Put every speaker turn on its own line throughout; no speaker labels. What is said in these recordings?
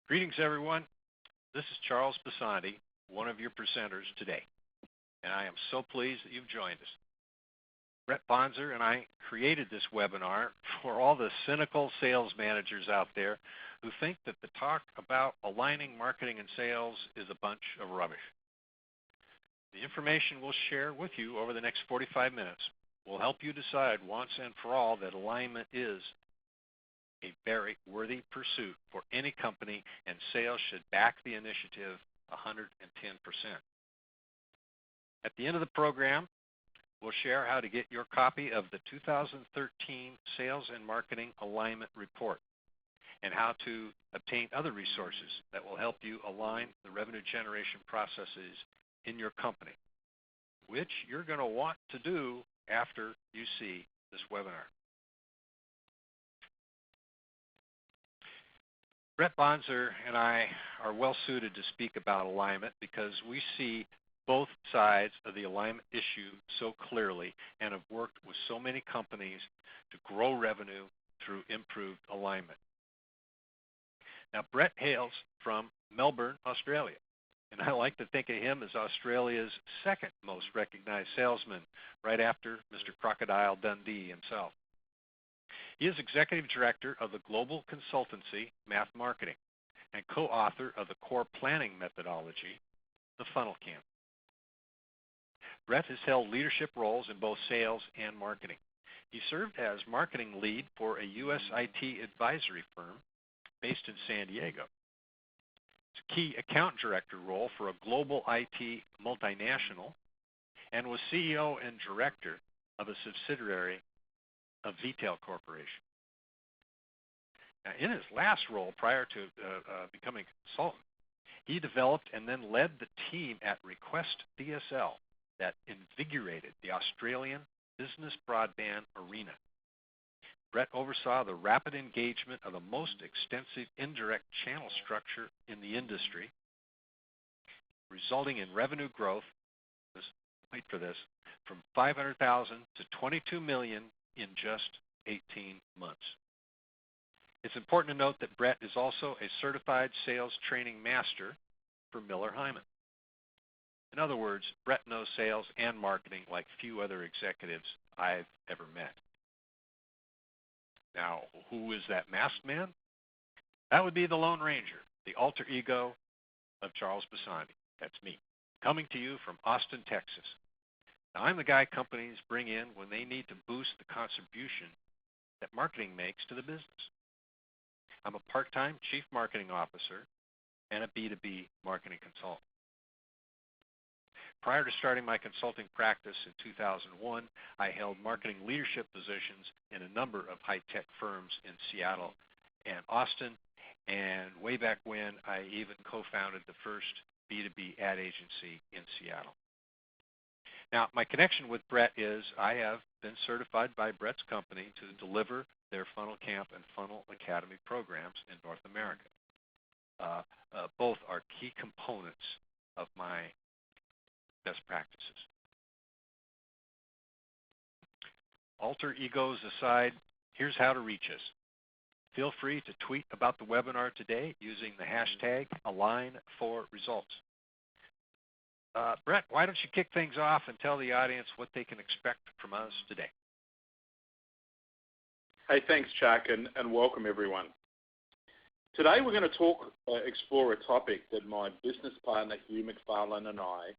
Greetings, everyone. This is Charles Besondy, one of your presenters today, and I am so pleased that you've joined us. Brett Bonser and I created this webinar for all the cynical sales managers out there who think that the talk about aligning marketing and sales is a bunch of rubbish. The information we'll share with you over the next 45 minutes will help you decide once and for all that alignment is a very worthy pursuit for any company, and sales should back the initiative 110%. At the end of the program, we'll share how to get your copy of the 2013 Sales and Marketing Alignment Report and how to obtain other resources that will help you align the revenue generation processes in your company, which you're going to want to do after you see this webinar. Brett Bonser and I are well suited to speak about alignment because we see both sides of the alignment issue so clearly and have worked with so many companies to grow revenue through improved alignment. Now, Brett hails from Melbourne, Australia, and I like to think of him as Australia's second most recognized salesman, right after Mr. Crocodile Dundee himself. He is Executive Director of the global consultancy Math Marketing and co-author of the core planning methodology, the Funnel Camp. Brett has held leadership roles in both sales and marketing. He served as marketing lead for a U.S. IT advisory firm based in San Diego. It's a key account director role for a global IT multinational and was CEO and director of a subsidiary of Vitel Corporation. Now, in his last role prior to becoming a consultant, he developed and then led the team at Request DSL that invigorated the Australian business broadband arena. Brett oversaw the rapid engagement of the most extensive indirect channel structure in the industry, resulting in revenue growth, wait for this, from $500,000 to $22 million in just 18 months. It's important to note that Brett is also a certified sales training master for Miller Heiman. In other words, Brett knows sales and marketing like few other executives I've ever met. Now, who is that masked man? That would be the Lone Ranger, the alter ego of Charles Besondy. That's me, coming to you from Austin, Texas. Now, I'm the guy companies bring in when they need to boost the contribution that marketing makes to the business. I'm a part-time chief marketing officer and a B2B marketing consultant. Prior to starting my consulting practice in 2001, I held marketing leadership positions in a number of high-tech firms in Seattle and Austin, and way back when, I even co-founded the first B2B ad agency in Seattle. Now, my connection with Brett is I have been certified by Brett's company to deliver their Funnel Camp and Funnel Academy programs in North America. Both are key components of my best practices. Alter egos aside, here's how to reach us. Feel free to tweet about the webinar today using the hashtag #AlignForResults. Brett, why don't you kick things off and tell the audience what they can expect from us today?
Hey, thanks, Chuck, and welcome everyone. Today we're going to explore a topic that my business partner Hugh McFarlane and I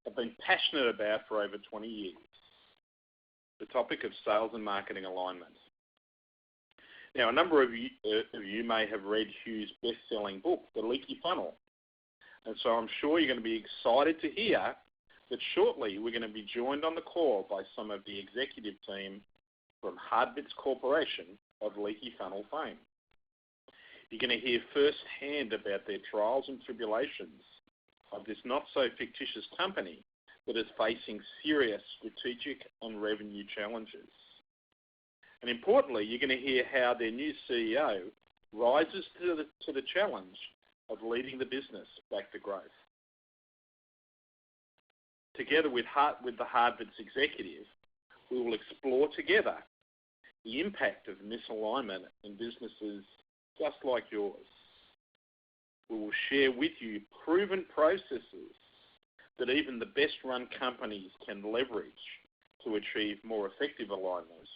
have been passionate about for over 20 years, the topic of sales and marketing alignment. Now, a number of you may have read Hugh's best-selling book, The Leaky Funnel, and so I'm sure you're going to be excited to hear that shortly we're going to be joined on the call by some of the executive team from Hardbits Corporation of Leaky Funnel fame. You're going to hear firsthand about their trials and tribulations of this not-so-fictitious company that is facing serious strategic and revenue challenges. And importantly, you're going to hear how their new CEO rises to the challenge of leading the business back to growth. Together with the Hardbits executive, we will explore together the impact of misalignment in businesses just like yours. we will share with you proven processes that even the best-run companies can leverage to achieve more effective alignment,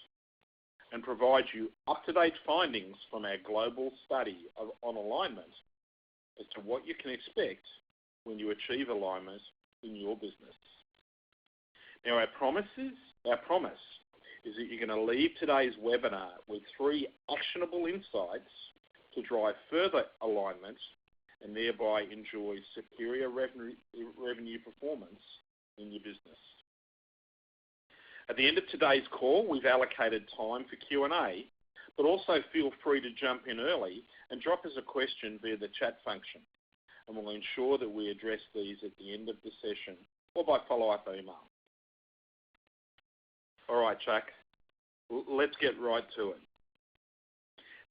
and provide you up-to-date findings from our global study on alignment as to what you can expect when you achieve alignment in your business. Now, our promise is that you're going to leave today's webinar with 3 actionable insights to drive further alignment and thereby enjoy superior revenue performance in your business. At the end of today's call, we've allocated time for Q&A, but also feel free to jump in early and drop us a question via the chat function, and we'll ensure that we address these at the end of the session or by follow-up email. All right, Chuck, let's get right to it.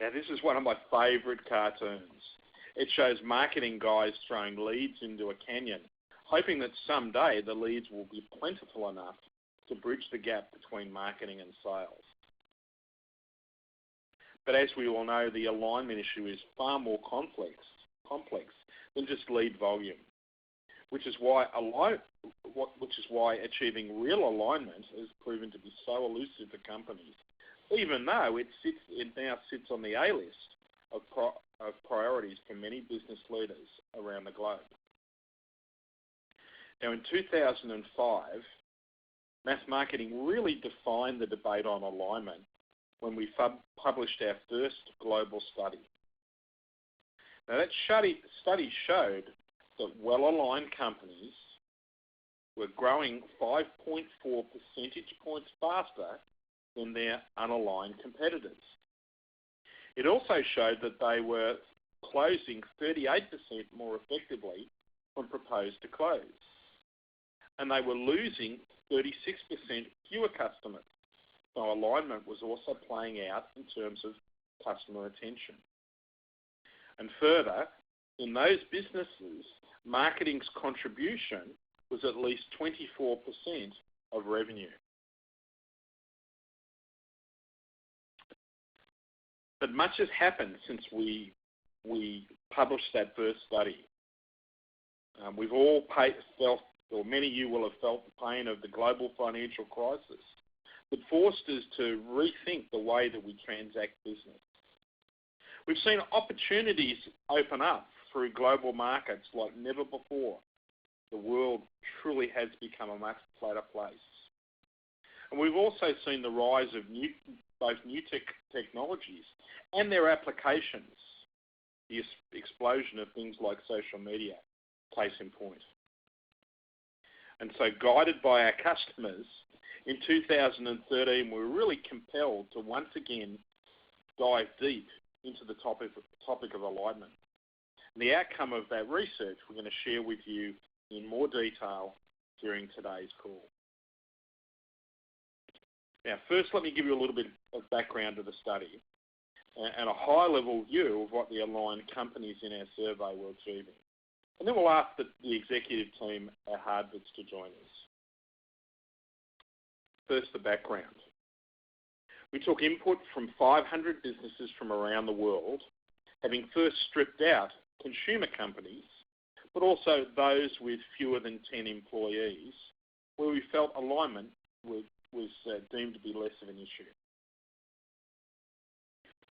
Now, this is one of my favourite cartoons. It shows marketing guys throwing leads into a canyon, hoping that someday the leads will be plentiful enough to bridge the gap between marketing and sales. But as we all know, the alignment issue is far more complex than just lead volume, which is why achieving real alignment has proven to be so elusive for companies, even though it now sits on the A list of priorities for many business leaders around the globe. Now, in 2005, Mass Marketing really defined the debate on alignment when we published our first global study. Now, that study showed that well-aligned companies were growing 5.4 percentage points faster than their unaligned competitors. It also showed that they were closing 38% more effectively from proposed to close, and they were losing 36% fewer customers. So alignment was also playing out in terms of customer retention. And further, in those businesses, marketing's contribution was at least 24% of revenue. But much has happened since we published that first study. We've all felt, or many of you will have felt, the pain of the global financial crisis that forced us to rethink the way that we transact business. We've seen opportunities open up through global markets like never before. The world truly has become a much flatter place. And we've also seen the rise of both new technologies and their applications, the explosion of things like social media, case in point. And so, guided by our customers, in 2013 we were really compelled to once again dive deep into the topic of alignment. And the outcome of that research we're going to share with you in more detail during today's call. Now, first, let me give you a little bit of background to the study and a high-level view of what the aligned companies in our survey were achieving. And then we'll ask the executive team, our hardbits, to join us. First, the background. We took input from 500 businesses from around the world, having first stripped out consumer companies, but also those with fewer than 10 employees, where we felt alignment was deemed to be less of an issue.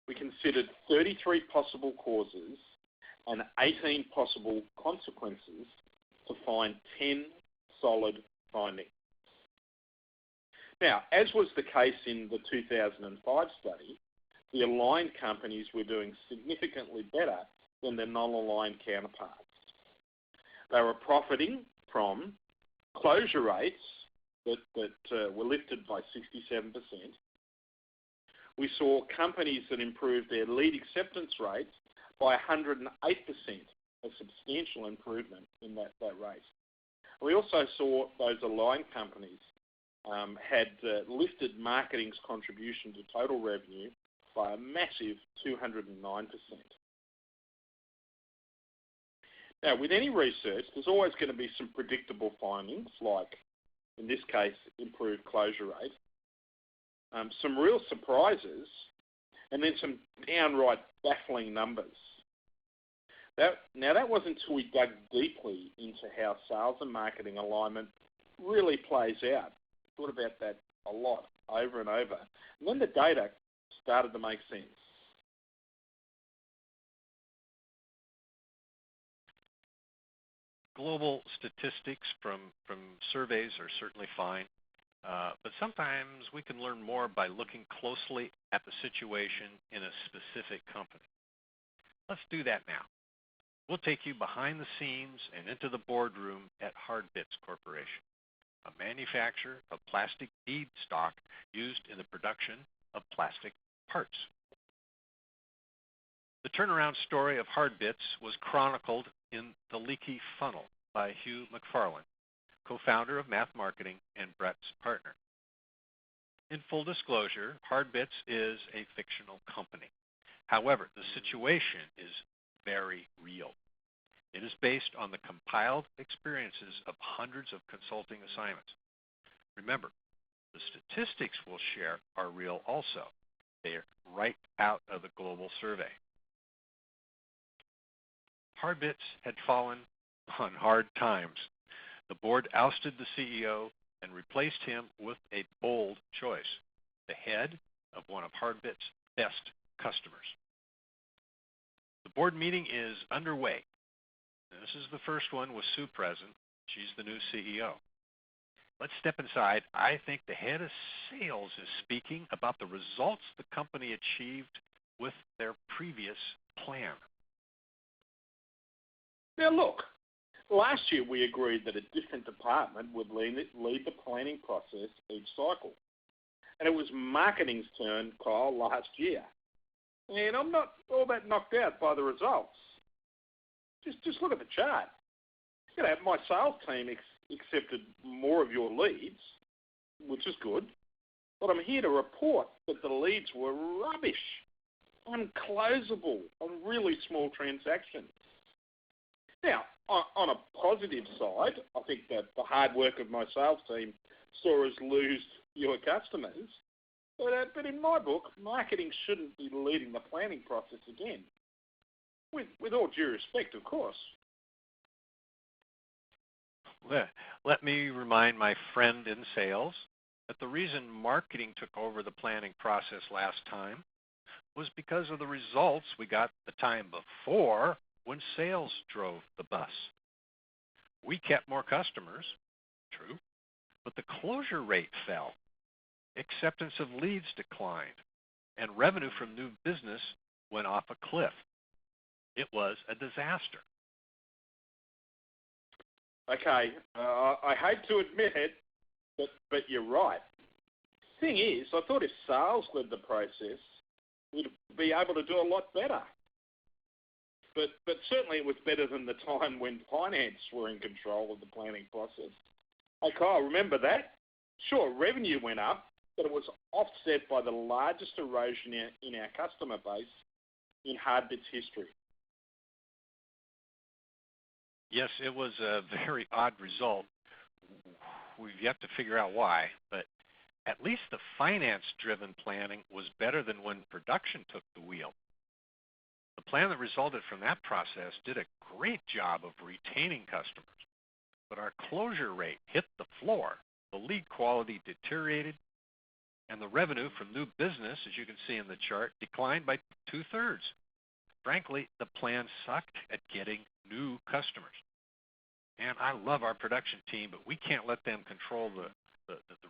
We considered 33 possible causes and 18 possible consequences to find 10 solid findings. Now, as was the case in the 2005 study, the aligned companies were doing significantly better than their non-aligned counterparts. They were profiting from closure rates that were lifted by 67%. We saw companies that improved their lead acceptance rates by 108%, a substantial improvement in that rate. We also saw those aligned companies had lifted marketing's contribution to total revenue by a massive 209%. Now, with any research, there's always going to be some predictable findings, like, in this case, improved closure rate, some real surprises, and then some downright baffling numbers. Now that wasn't until we dug deeply into how sales and marketing alignment really plays out. Thought about that a lot over and over. And then the data started to make sense.
Global statistics from surveys are certainly fine, but sometimes we can learn more by looking closely at the situation in a specific company. Let's do that now. We'll take you behind the scenes and into the boardroom at Hardbits Corporation, a manufacturer of plastic bead stock used in the production of plastic parts. The turnaround story of Hardbits was chronicled in The Leaky Funnel by Hugh McFarlane, co-founder of Math Marketing and Brett's partner. In full disclosure, Hardbits is a fictional company. However, the situation is very real. It is based on the compiled experiences of hundreds of consulting assignments. Remember, the statistics we'll share are real also. They are right out of the global survey. Hardbits had fallen on hard times. The board ousted the CEO and replaced him with a bold choice, the head of one of Hardbits' best customers. The board meeting is underway. This is the first one with Sue present. She's the new CEO. Let's step inside. I think the head of sales is speaking about the results the company achieved with their previous plan.
Now look, last year we agreed that a different department would lead the planning process each cycle. And it was marketing's turn, Kyle, last year. And I'm not all that knocked out by the results. Just look at the chart. You know, my sales team accepted more of your leads, which is good. But I'm here to report that the leads were rubbish, unclosable on really small transactions. Now, on a positive side, I think that the hard work of my sales team saw us lose fewer customers. But in my book, marketing shouldn't be leading the planning process again. With all due respect, of course.
Let me remind my friend in sales that the reason marketing took over the planning process last time was because of the results we got the time before when sales drove the bus. We kept more customers, true, but the closure rate fell. Acceptance of leads declined, and revenue from new business went off a cliff. It was a disaster.
Okay, I hate to admit it, but you're right. Thing is, I thought if sales led the process, we'd be able to do a lot better. But certainly it was better than the time when finance were in control of the planning process. Hey, Kyle, remember that? Sure, revenue went up, but it was offset by the largest erosion in our customer base in Hardbits history.
Yes, it was a very odd result. We've yet to figure out why, but at least the finance-driven planning was better than when production took the wheel. The plan that resulted from that process did a great job of retaining customers, but our closure rate hit the floor. The lead quality deteriorated, and the revenue from new business, as you can see in the chart, declined by 2/3. Frankly, the plan sucked at getting new customers. And I love our production team, but we can't let them control the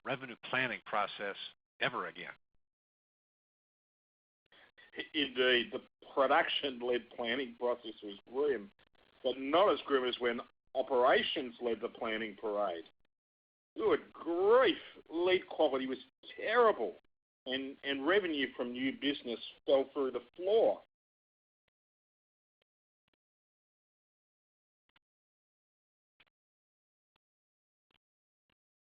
revenue planning process ever again.
Indeed, the production-led planning process was grim, but not as grim as when operations led the planning parade. Good grief, lead quality was terrible, and revenue from new business fell through the floor.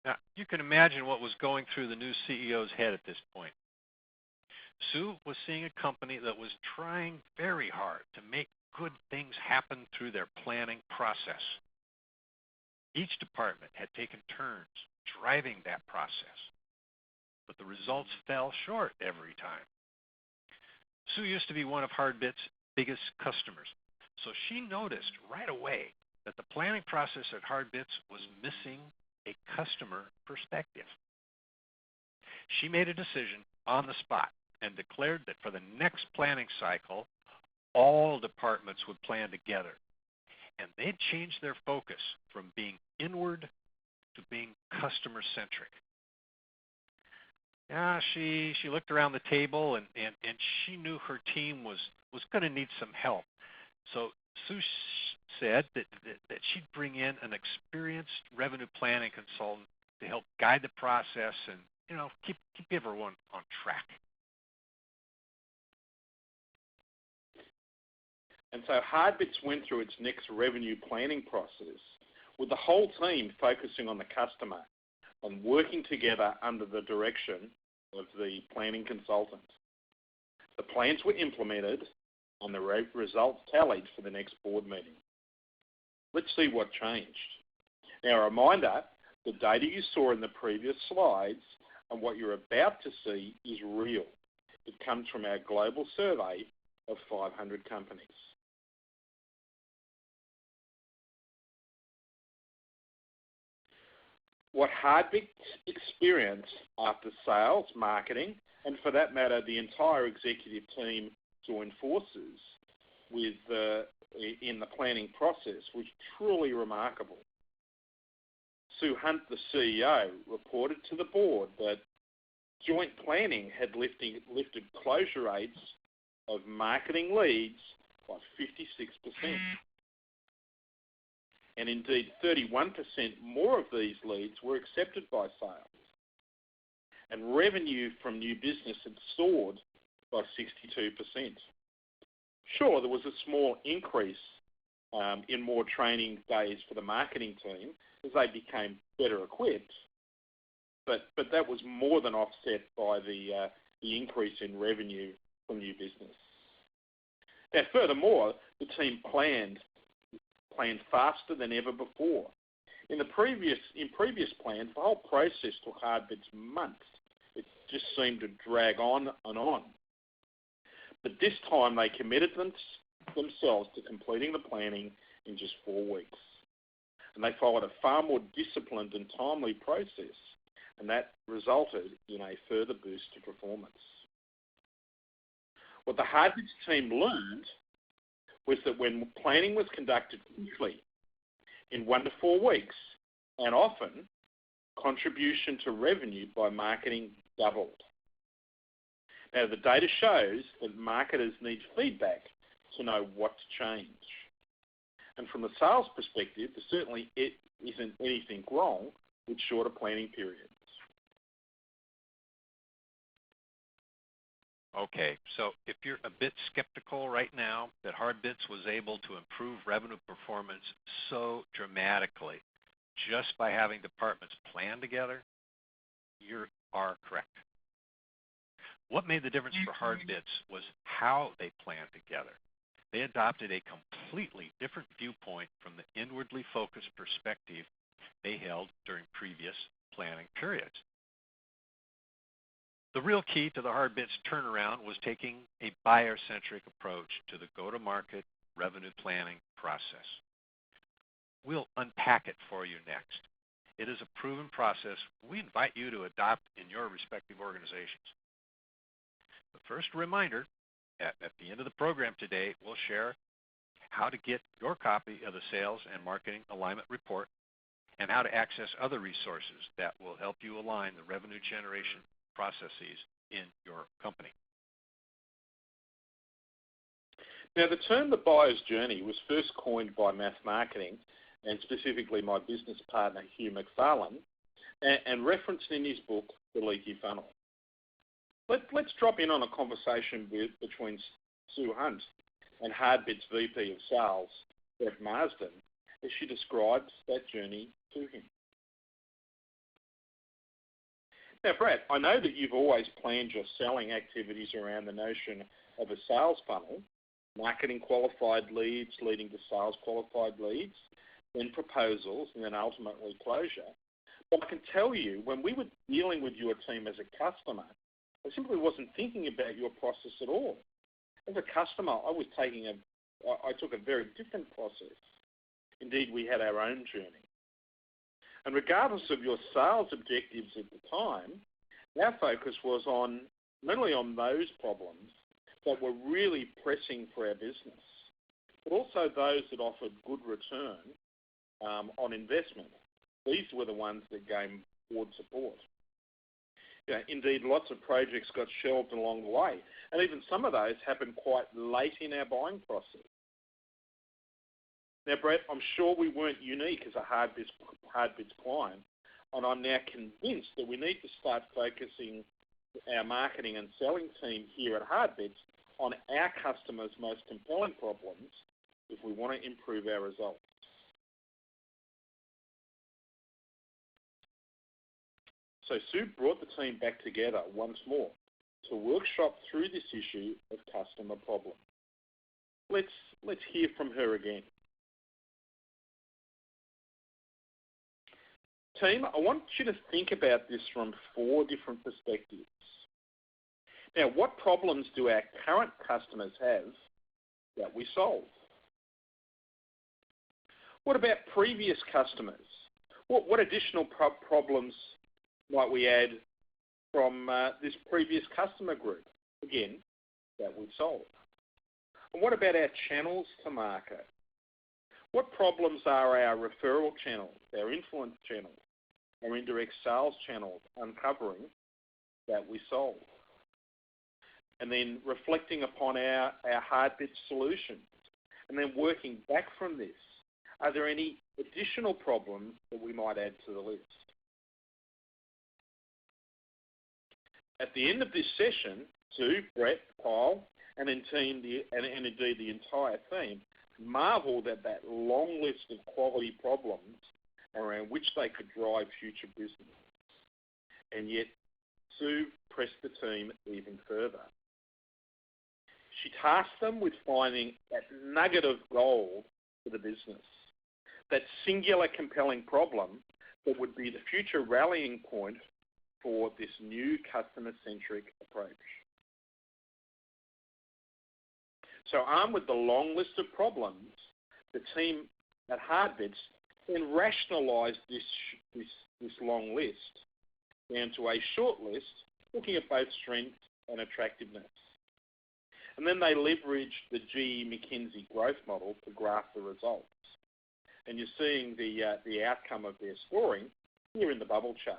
Now, you can imagine what was going through the new CEO's head at this point. Sue was seeing a company that was trying very hard to make good things happen through their planning process. Each department had taken turns driving that process, but the results fell short every time. Sue used to be one of Hardbits' biggest customers, So she noticed right away that the planning process at Hardbits was missing a customer perspective. She made a decision on the spot and declared that for the next planning cycle, all departments would plan together. And they'd change their focus from being inward to being customer-centric. Yeah, she looked around the table and she knew her team was going to need some help. So Sue said that she'd bring in an experienced revenue planning consultant to help guide the process and, keep everyone on track.
And so Hardbits went through its next revenue planning process with the whole team focusing on the customer and working together under the direction of the planning consultant. The plans were implemented and the results tallied for the next board meeting. Let's see what changed. Now, a reminder, the data you saw in the previous slides and what you're about to see is real. It comes from our global survey of 500 companies. What Hardbits experienced after sales, marketing, and for that matter, the entire executive team joined forces with in the planning process was truly remarkable. Sue Hunt, the CEO, reported to the board that joint planning had lifted closure rates of marketing leads by 56%. And indeed, 31% more of these leads were accepted by sales. And revenue from new business had soared by 62%. Sure, there was a small increase in more training days for the marketing team as they became better equipped, but that was more than offset by the increase in revenue from new business. Now, furthermore, the team planned faster than ever before. In previous plans, the whole process took Hardbits months. It just seemed to drag on and on. But this time they committed themselves to completing the planning in just 4 weeks. And they followed a far more disciplined and timely process, and that resulted in a further boost to performance. What the Hardbits team learned was that when planning was conducted quickly, in 1 to 4 weeks, and often, contribution to revenue by marketing doubled. Now, the data shows that marketers need feedback to know what to change. And from a sales perspective, there certainly isn't anything wrong with shorter planning periods.
Okay, so if you're a bit skeptical right now that Hardbits was able to improve revenue performance so dramatically just by having departments plan together, you are correct. What made the difference for Hardbits was how they planned together. They adopted a completely different viewpoint from the inwardly focused perspective they held during previous planning periods. The real key to the Hardbits turnaround was taking a buyer-centric approach to the go-to-market revenue planning process. We'll unpack it for you next. It is a proven process we invite you to adopt in your respective organizations. But first, a reminder, at the end of the program today, we'll share how to get your copy of the Sales and Marketing Alignment Report and how to access other resources that will help you align the revenue generation processes in your company.
Now, the term the buyer's journey was first coined by mass marketing, and specifically my business partner, Hugh McFarlane, and referenced in his book, The Leaky Funnel. Let's drop in on a conversation between Sue Hunt and Hardbits VP of Sales, Beth Marsden, as she describes that journey to him. Now, Brad, I know that you've always planned your selling activities around the notion of a sales funnel, marketing qualified leads leading to sales qualified leads, then proposals, and then ultimately closure. But I can tell you, when we were dealing with your team as a customer, I simply wasn't thinking about your process at all. As a customer, I was taking a I took a very different process. Indeed, we had our own journey. And regardless of your sales objectives at the time, our focus was on not only on those problems that were really pressing for our business, but also those that offered good return on investment. These were the ones that gained board support. Indeed, lots of projects got shelved along the way, and even some of those happened quite late in our buying process. Now, Brett, I'm sure we weren't unique as a hard bits client, and I'm now convinced that we need to start focusing our marketing and selling team here at Hardbits on our customers' most compelling problems if we want to improve our results. So Sue brought the team back together once more to workshop through this issue of customer problem. Let's hear from her again. Team, I want you to think about this from 4 different perspectives. Now, what problems do our current customers have that we solve? What about previous customers? What additional problems might we add from this previous customer group, again, that we solve? And what about our channels to market? What problems are our referral channels, our influence channels, our indirect sales channels uncovering that we solve? And then reflecting upon our Hardbits solutions, and then working back from this, are there any additional problems that we might add to the list? At the end of this session, Sue, Brett, Kyle, and indeed the entire team marveled at that long list of quality problems around which they could drive future business. And yet, Sue pressed the team even further. She tasked them with finding that nugget of gold for the business, that singular compelling problem that would be the future rallying point for this new customer-centric approach. So armed with the long list of problems, the team at Hardbits then rationalised this long list down to a short list, looking at both strength and attractiveness. And then they leveraged the GE McKinsey growth model to graph the results. And you're seeing the outcome of their scoring here in the bubble chart.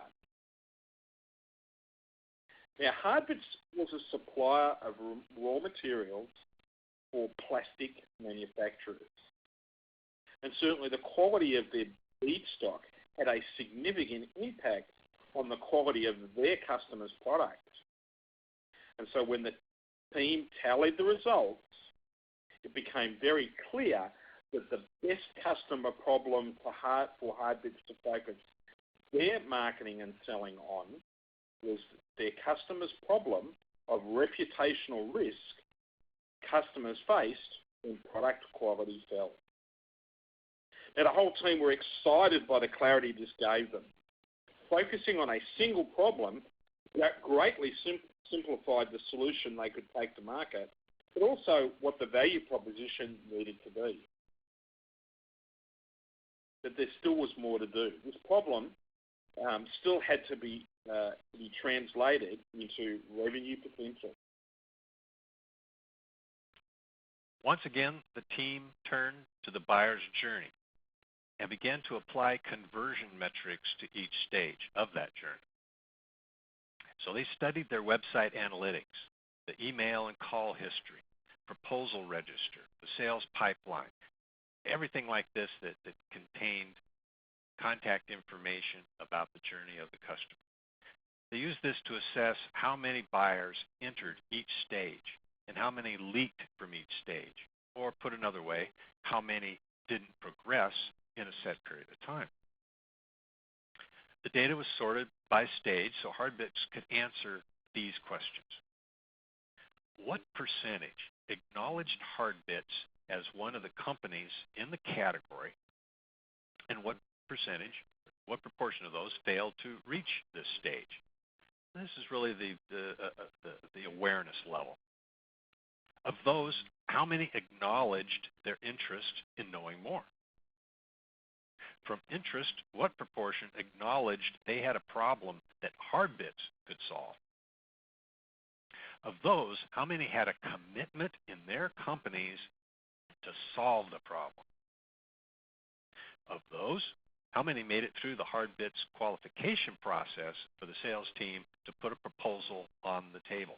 Now, Hardbits was a supplier of raw materials for plastic manufacturers. And certainly the quality of their feedstock had a significant impact on the quality of their customers' products. And so when the team tallied the results, it became very clear that the best customer problem for Hardbits to focus their marketing and selling on was their customers' problem of reputational risk customers faced when product quality fell. Now, the whole team were excited by the clarity this gave them. Focusing on a single problem that greatly simplified the solution they could take to market, but also what the value proposition needed to be. But there still was more to do. This problem still had to be translated into revenue potential.
Once again, the team turned to the buyer's journey and began to apply conversion metrics to each stage of that journey. So they studied their website analytics, the email and call history, proposal register, the sales pipeline, everything like this that contained contact information about the journey of the customer. They used this to assess how many buyers entered each stage and how many leaked from each stage, or put another way, how many didn't progress in a set period of time. The data was sorted by stage so Hardbits could answer these questions. What percentage acknowledged Hardbits as one of the companies in the category, and what proportion of those failed to reach this stage? This is really the awareness level. Of those how many acknowledged their interest in knowing more? From interest, what proportion acknowledged they had a problem that HardBits could solve? Of those, how many had a commitment in their companies to solve the problem? Of those, how many made it through the HardBits qualification process for the sales team to put a proposal on the table?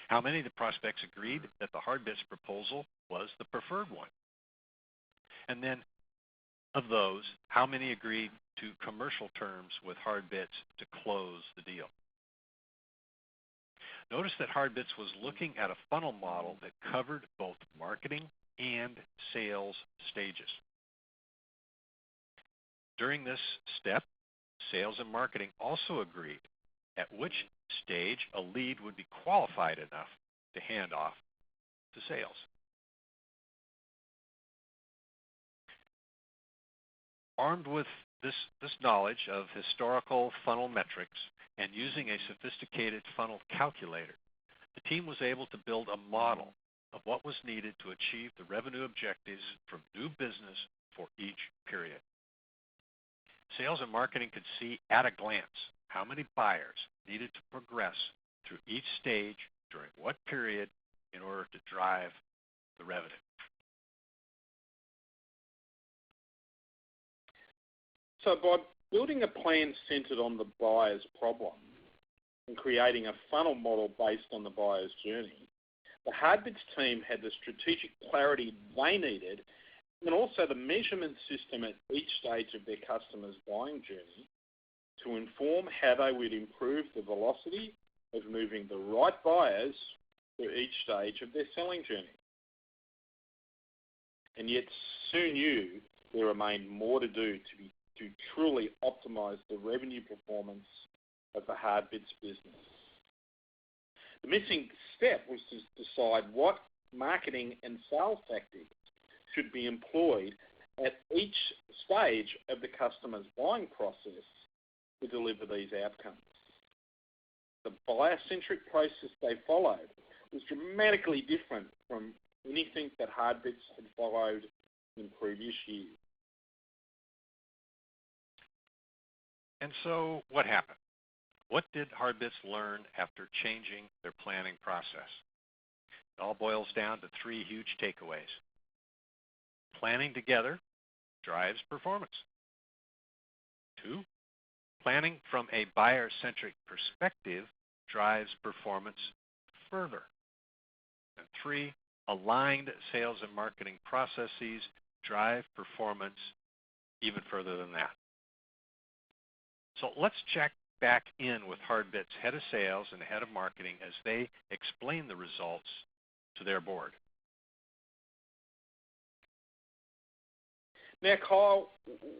How many of the prospects agreed that the HardBits proposal was the preferred one? And then, of those, how many agreed to commercial terms with HardBits to close the deal? Notice that HardBits was looking at a funnel model that covered both marketing and sales stages. During this step, sales and marketing also agreed at which stage a lead would be qualified enough to hand off to sales. Armed with this knowledge of historical funnel metrics and using a sophisticated funnel calculator, the team was able to build a model of what was needed to achieve the revenue objectives from new business for each period. Sales and marketing could see at a glance how many buyers needed to progress through each stage during what period in order to drive the revenue.
So by building a plan centered on the buyer's problem and creating a funnel model based on the buyer's journey, the HardBits team had the strategic clarity they needed and also the measurement system at each stage of their customer's buying journey to inform how they would improve the velocity of moving the right buyers through each stage of their selling journey. And yet soon knew there remained more to do to truly optimize the revenue performance of the HardBits business. The missing step was to decide what marketing and sales tactics should be employed at each stage of the customer's buying process to deliver these outcomes. The buyer-centric process they followed was dramatically different from anything that HardBits had followed in previous years.
And so what happened? What did HardBits learn after changing their planning process? It all boils down to three huge takeaways. Planning together drives performance. 2, planning from a buyer-centric perspective drives performance further. And 3, aligned sales and marketing processes drive performance even further than that. So let's check back in with HardBits head of sales and head of marketing as they explain the results to their board.
Now, Kyle,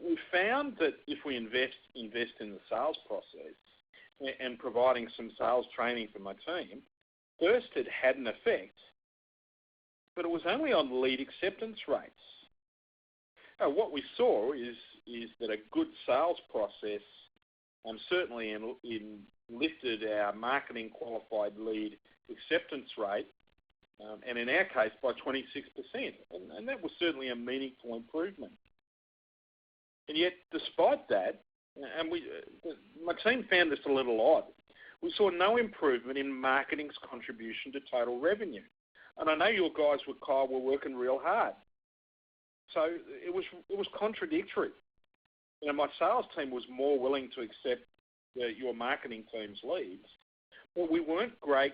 we found that if we invest in the sales process and providing some sales training for my team, first it had an effect, but it was only on lead acceptance rates. Now, what we saw is that a good sales process certainly lifted our marketing qualified lead acceptance rate, and in our case by 26%, and that was certainly a meaningful improvement. And yet, despite that, and my team found this a little odd, we saw no improvement in marketing's contribution to total revenue. And I know your guys with Kyle were working real hard. So it was contradictory. You know, my sales team was more willing to accept your marketing team's leads, but we weren't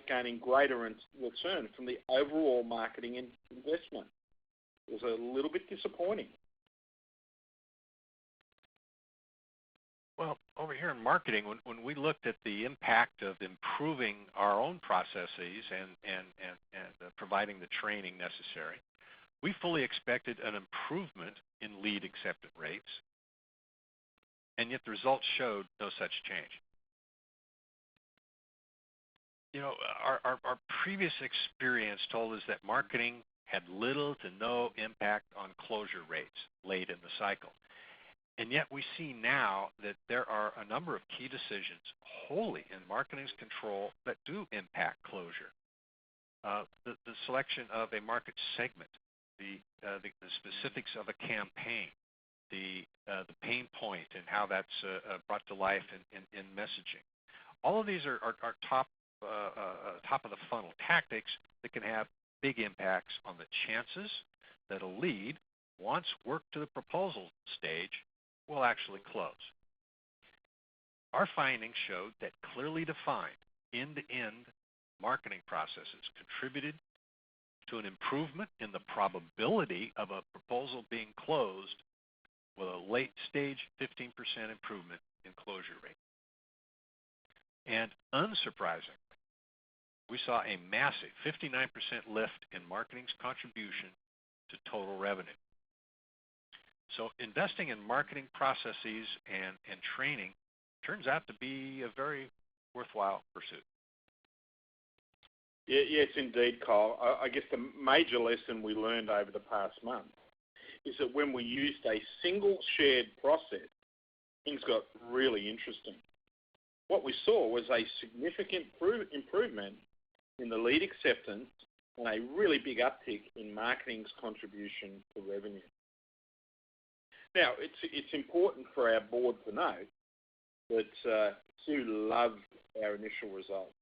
gaining greater return from the overall marketing investment. It was a little bit disappointing.
Well, over here in marketing, when we looked at the impact of improving our own processes and providing the training necessary, we fully expected an improvement in lead acceptance rates, and yet the results showed no such change. You know, our previous experience told us that marketing had little to no impact on closure rates late in the cycle. And yet we see now that there are a number of key decisions wholly in marketing's control that do impact closure. The selection of a market segment, the specifics of a campaign, the pain point and how that's brought to life in messaging. All of these are top of the funnel tactics that can have big impacts on the chances that a lead, once worked to the proposal stage, will actually close. Our findings showed that clearly defined end-to-end marketing processes contributed to an improvement in the probability of a proposal being closed with a late stage 15% improvement in closure rate. And unsurprisingly, we saw a massive 59% lift in marketing's contribution to total revenue. So investing in marketing processes and training turns out to be a very worthwhile pursuit.
Yes, indeed, Kyle. I guess the major lesson we learned over the past month is that when we used a single shared process, things got really interesting. What we saw was a significant improvement in the lead acceptance and a really big uptick in marketing's contribution to revenue. Now, it's important for our board to know that Sue loved our initial results.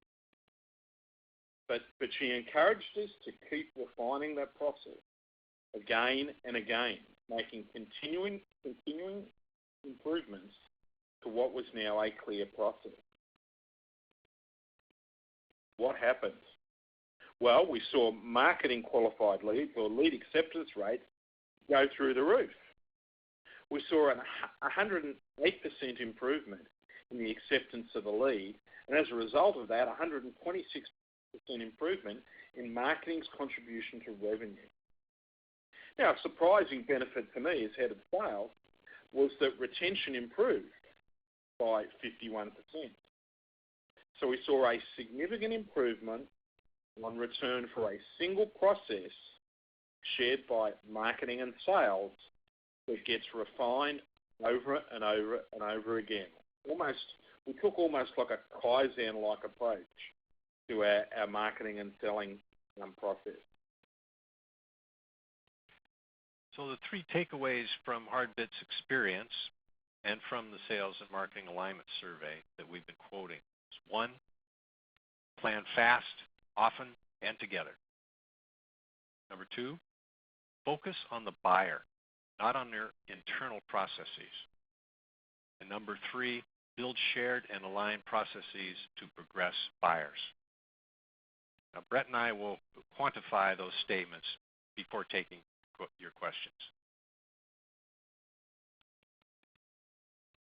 But she encouraged us to keep refining that process again and again, making continuing improvements to what was now a clear process. What happened? Well, we saw marketing qualified leads or lead acceptance rates go through the roof. We saw a 108% improvement in the acceptance of a lead, and as a result of that, 126% improvement in marketing's contribution to revenue. Now, a surprising benefit to me as head of sales was that retention improved by 51%. So we saw a significant improvement on return for a single process shared by marketing and sales that gets refined over and over and over again. We took almost like a Kaizen-like approach to our marketing and selling process.
So the three takeaways from HardBit's experience and from the Sales and Marketing Alignment Survey that we've been quoting is: 1, plan fast, often, and together. 2, focus on the buyer, not on their internal processes. And 3, build shared and aligned processes to progress buyers. Now, Brett and I will quantify those statements before taking your questions.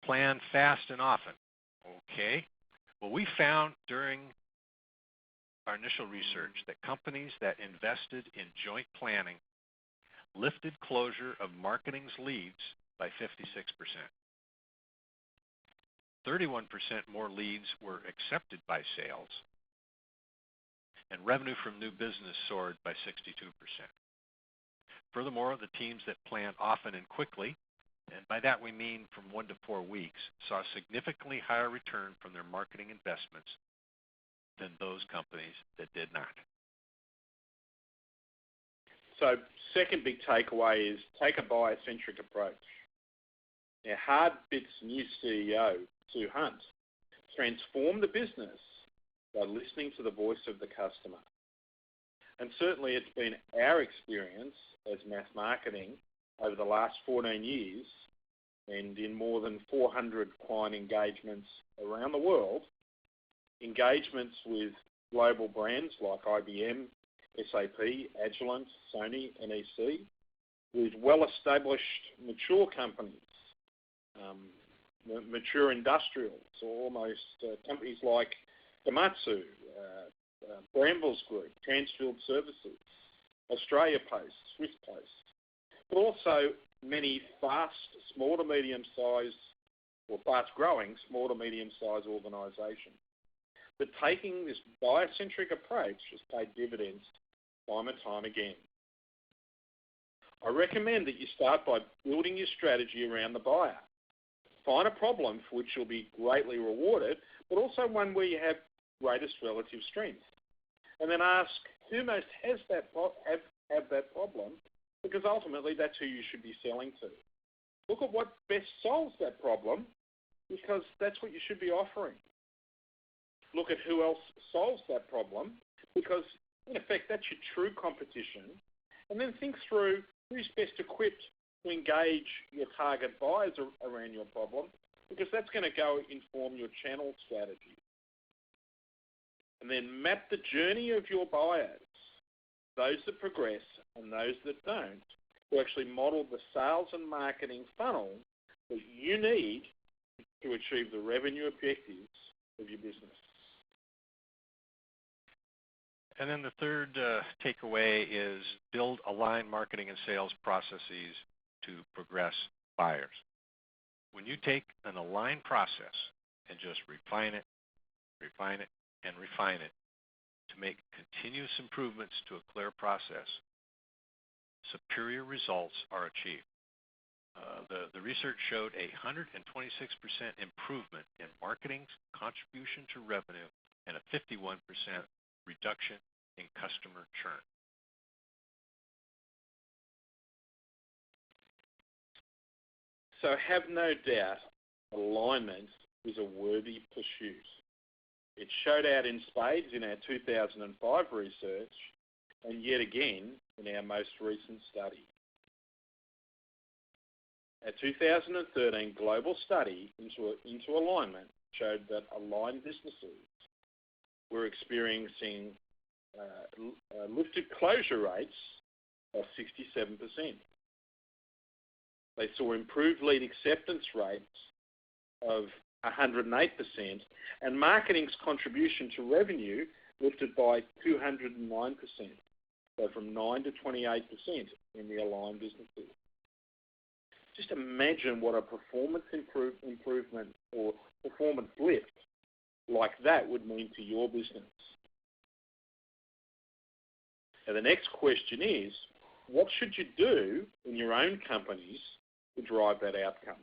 Plan fast and often. Okay. Well, we found during our initial research that companies that invested in joint planning lifted closure of marketing's leads by 56%. 31% more leads were accepted by sales, and revenue from new business soared by 62%. Furthermore, the teams that planned often and quickly, and by that we mean from 1 to 4 weeks, saw a significantly higher return from their marketing investments than those companies that did not.
So, second big takeaway is take a buyer-centric approach. Now, HardBit's new CEO, Sue Hunt, transformed the business by listening to the voice of the customer. And certainly it's been our experience as mass marketing over the last 14 years and in more than 400 client engagements around the world, engagements with global brands like IBM, SAP, Agilent, Sony, NEC, with well-established mature companies, mature industrials, almost companies like Komatsu, Brambles Group, Transfield Services, Australia Post, Swiss Post, but also many small to medium-sized or fast-growing small to medium-sized organisations. But taking this buyer-centric approach has paid dividends time and time again. I recommend that you start by building your strategy around the buyer. Find a problem for which you'll be greatly rewarded, but also one where you have greatest relative strength. And then ask who most has that have that problem, because ultimately that's who you should be selling to. Look at what best solves that problem, because that's what you should be offering. Look at who else solves that problem, because in effect that's your true competition. And then think through who's best equipped to engage your target buyers around your problem, because that's going to go inform your channel strategy. And then map the journey of your buyers, those that progress and those that don't, to actually model the sales and marketing funnel that you need to achieve the revenue objectives of your business.
And then the third takeaway is build aligned marketing and sales processes to progress buyers. When you take an aligned process and just refine it, and refine it to make continuous improvements to a clear process, superior results are achieved. The research showed a 126% improvement in marketing's contribution to revenue and a 51% reduction in customer churn.
So have no doubt, alignment is a worthy pursuit. It showed out in spades in our 2005 research, and yet again in our most recent study. Our 2013 global study into alignment showed that aligned businesses were experiencing lifted closure rates of 67%. They saw improved lead acceptance rates of 108%, and marketing's contribution to revenue lifted by 209%, so from 9 to 28% in the aligned businesses. Just imagine what a performance improvement or performance lift like that would mean to your business. Now the next question is, what should you do in your own companies to drive that outcome?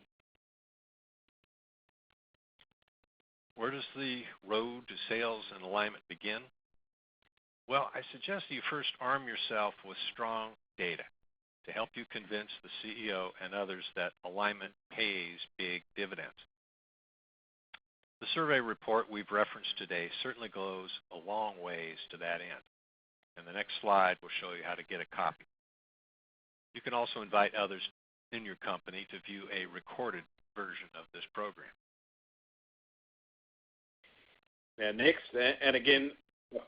Where does the road to sales and alignment begin? Well, I suggest you first arm yourself with strong data to help you convince the CEO and others that alignment pays big dividends. The survey report we've referenced today certainly goes a long ways to that end, and the next slide will show you how to get a copy. You can also invite others in your company to view a recorded version of this program.
Now next, and again,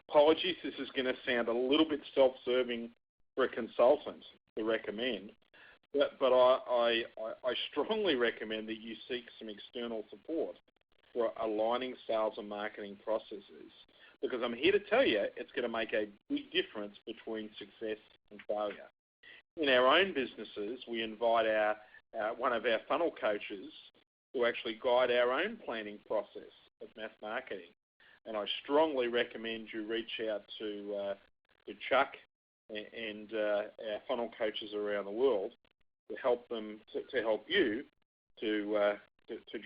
apologies, this is going to sound a little bit self-serving for a consultant to recommend, but I strongly recommend that you seek some external support for aligning sales and marketing processes, because I'm here to tell you it's going to make a big difference between success and failure. In our own businesses, we invite one of our funnel coaches to actually guide our own planning process of mass marketing. And I strongly recommend you reach out to Chuck and our funnel coaches around the world to help them to help you to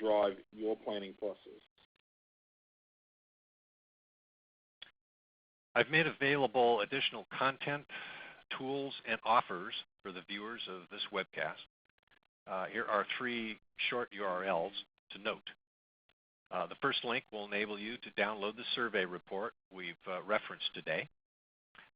drive your planning process.
I've made available additional content, tools, and offers for the viewers of this webcast. Here are 3 short URLs to note. The first link will enable you to download the survey report we've referenced today.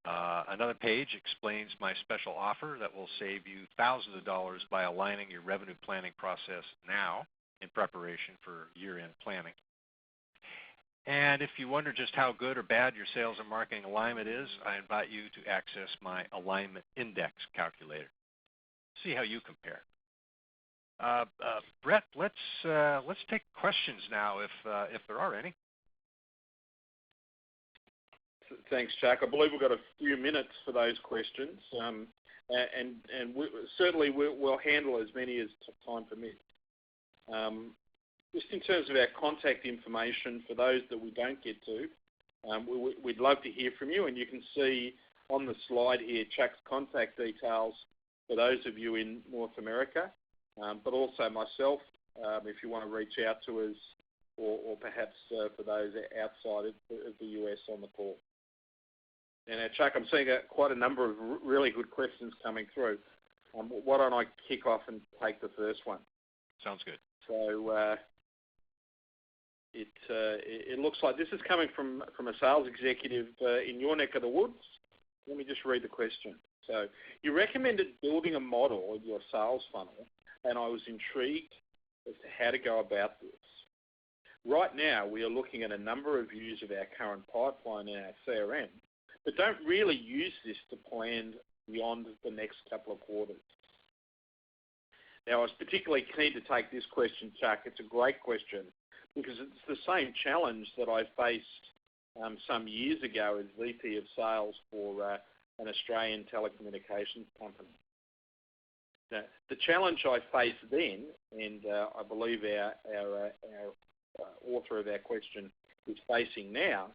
Another page explains my special offer that will save you thousands of dollars by aligning your revenue planning process now in preparation for year-end planning. And if you wonder just how good or bad your sales and marketing alignment is, I invite you to access my alignment index calculator. See how you compare. Brett, let's take questions now if there are any.
Thanks, Chuck. I believe we've got a few minutes for those questions, and certainly we'll handle as many as time permits. Just in terms of our contact information, for those that we don't get to, we'd love to hear from you, and you can see on the slide here Chuck's contact details for those of you in North America, but also myself if you want to reach out to us, or perhaps for those outside of the US on the call. And Chuck, I'm seeing quite a number of really good questions coming through. Why don't I kick off and take the first one?
Sounds good.
So it looks like this is coming from a sales executive in your neck of the woods. Let me just read the question. So you recommended building a model of your sales funnel, and I was intrigued as to how to go about this. Right now, we are looking at a number of views of our current pipeline in our CRM, but don't really use this to plan beyond the next couple of quarters. Now, I was particularly keen to take this question, Chuck. It's a great question because it's the same challenge that I faced some years ago as VP of Sales for an Australian telecommunications company. Now, the challenge I faced then, and I believe our author of our question is facing now,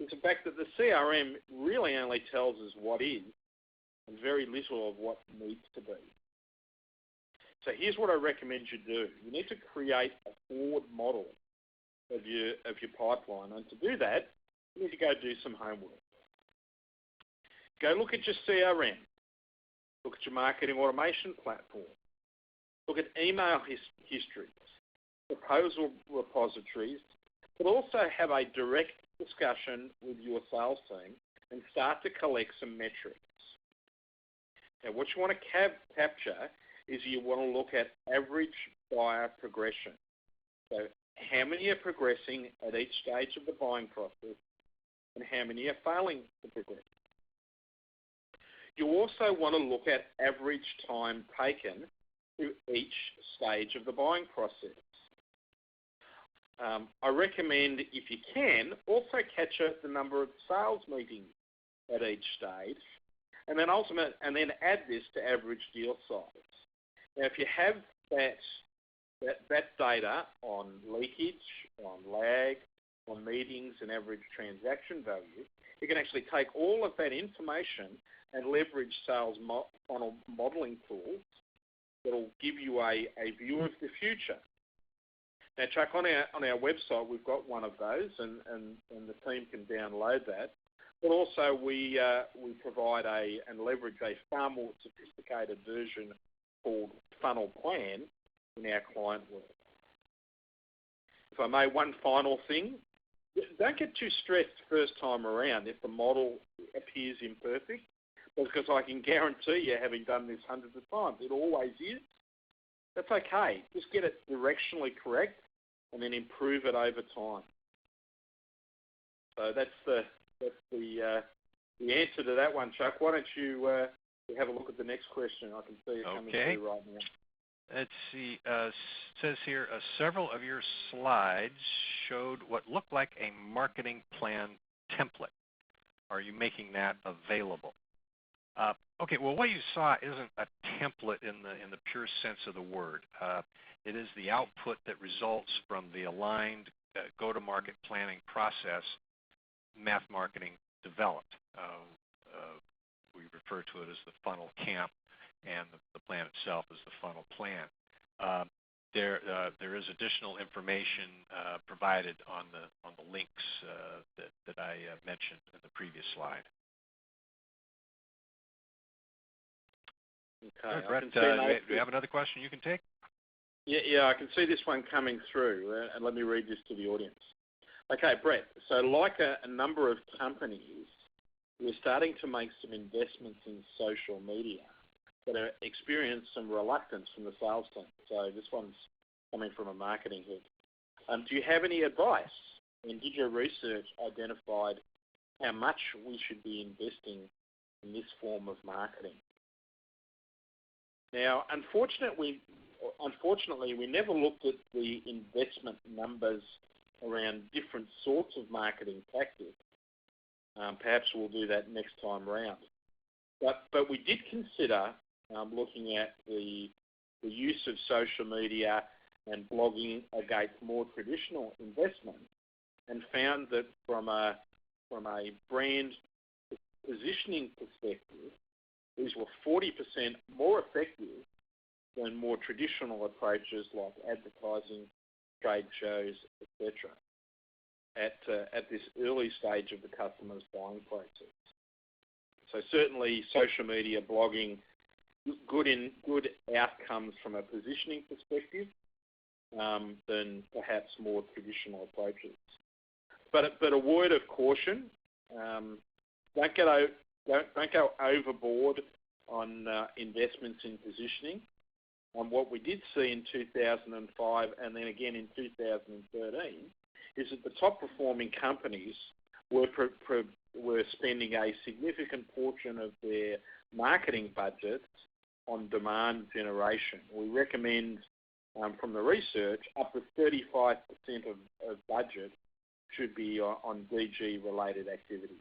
is the fact that the CRM really only tells us what is and very little of what needs to be. So here's what I recommend you do. You need to create a forward model of your pipeline, and to do that, you need to go do some homework. Go look at your CRM. Look at your marketing automation platform. Look at email histories, proposal repositories, but also have a direct discussion with your sales team and start to collect some metrics. Now, what you want to capture is you want to look at average buyer progression. So how many are progressing at each stage of the buying process and how many are failing to progress. You also want to look at average time taken through each stage of the buying process. I recommend, if you can, also capture the number of sales meetings at each stage, and then add this to average deal size. Now, if you have that data on leakage, on lag, on meetings and average transaction value, you can actually take all of that information and leverage sales funnel modeling tools that will give you a view of the future. Now, Chuck, on our website, we've got one of those, and the team can download that. But also, we provide and leverage a far more sophisticated version called Funnel Plan in our client world. If I may, one final thing. Don't get too stressed first time around if the model appears imperfect, because I can guarantee you, having done this hundreds of times, it always is. That's okay. Just get it directionally correct and then improve it over time. So that's the answer to that one, Chuck. Why don't you have a look at the next question? I can see it coming through right now.
Let's see. It says here, several of your slides showed what looked like a marketing plan template. Are you making that available? Okay. Well, what you saw isn't a template in the pure sense of the word. It is the output that results from the aligned go-to-market planning process Math Marketing developed. We refer to it as the funnel camp, and the plan itself is the funnel plan. There is additional information provided on the links that I mentioned in the previous slide.
Okay.
Brett, do you have another question you can take?
Yeah, I can see this one coming through, and let me read this to the audience. Okay, Brett, so like a number of companies, we're starting to make some investments in social media that are experiencing some reluctance from the sales team. So this one's coming from a marketing head. Do you have any advice? And did your research identify how much we should be investing in this form of marketing? Now, unfortunately, we never looked at the investment numbers around different sorts of marketing tactics. Perhaps we'll do that next time round. But we did consider looking at the use of social media and blogging against more traditional investment, and found that from a brand positioning perspective, these were 40% more effective than more traditional approaches like advertising, trade shows, etc. At this early stage of the customer's buying process. So certainly social media, blogging, good outcomes from a positioning perspective than perhaps more traditional approaches. But a word of caution: don't go overboard on investments in positioning. What we did see in 2005 and then again in 2013 is that the top performing companies were spending a significant portion of their marketing budgets on demand generation. We recommend from the research up to 35% of budget should be on DG related activities.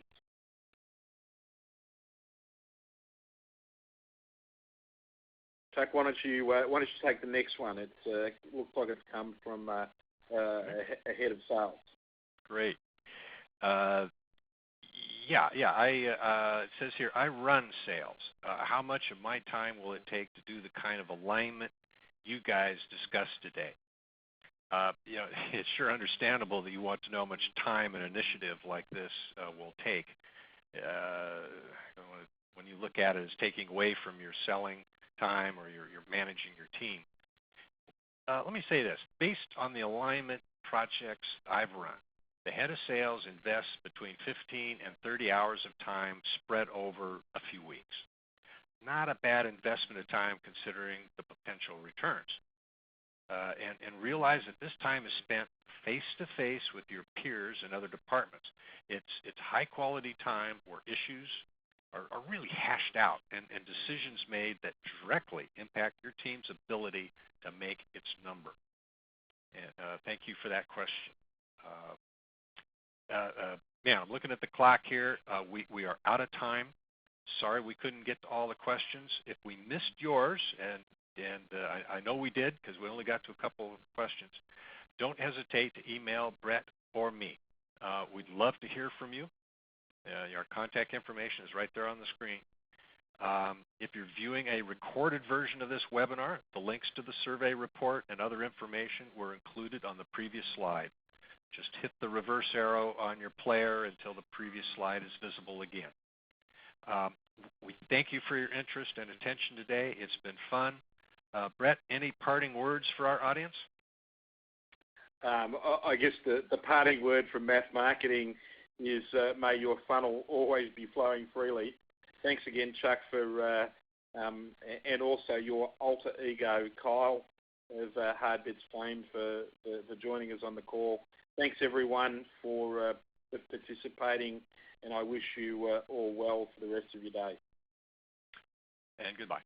Chuck, why don't you take the next one? It looks like it's come from a head of sales.
Great. It says here, I run sales. How much of my time will it take to do the kind of alignment you guys discussed today? It's sure understandable that you want to know how much time an initiative like this will take. When you look at it as taking away from your selling time or you're managing your team. Let me say this. Based on the alignment projects I've run, the head of sales invests between 15 and 30 hours of time spread over a few weeks. Not a bad investment of time considering the potential returns. And realize that this time is spent face-to-face with your peers and other departments. It's high-quality time where issues are really hashed out and decisions made that directly impact your team's ability to make its number. And thank you for that question. I'm looking at the clock here. We are out of time. Sorry we couldn't get to all the questions. If we missed yours, and I know we did because we only got to a couple of questions, don't hesitate to email Brett or me. We'd love to hear from you. Our contact information is right there on the screen. If you're viewing a recorded version of this webinar, the links to the survey report and other information were included on the previous slide. Just hit the reverse arrow on your player until the previous slide is visible again. We thank you for your interest and attention today. It's been fun. Brett, any parting words for our audience?
I guess the parting word from Mass Marketing is may your funnel always be flowing freely. Thanks again, Chuck, for and also your alter ego, Kyle, of Hard Bits Flame for joining us on the call. Thanks, everyone, for participating, and I wish you all well for the rest of your day.
And goodbye.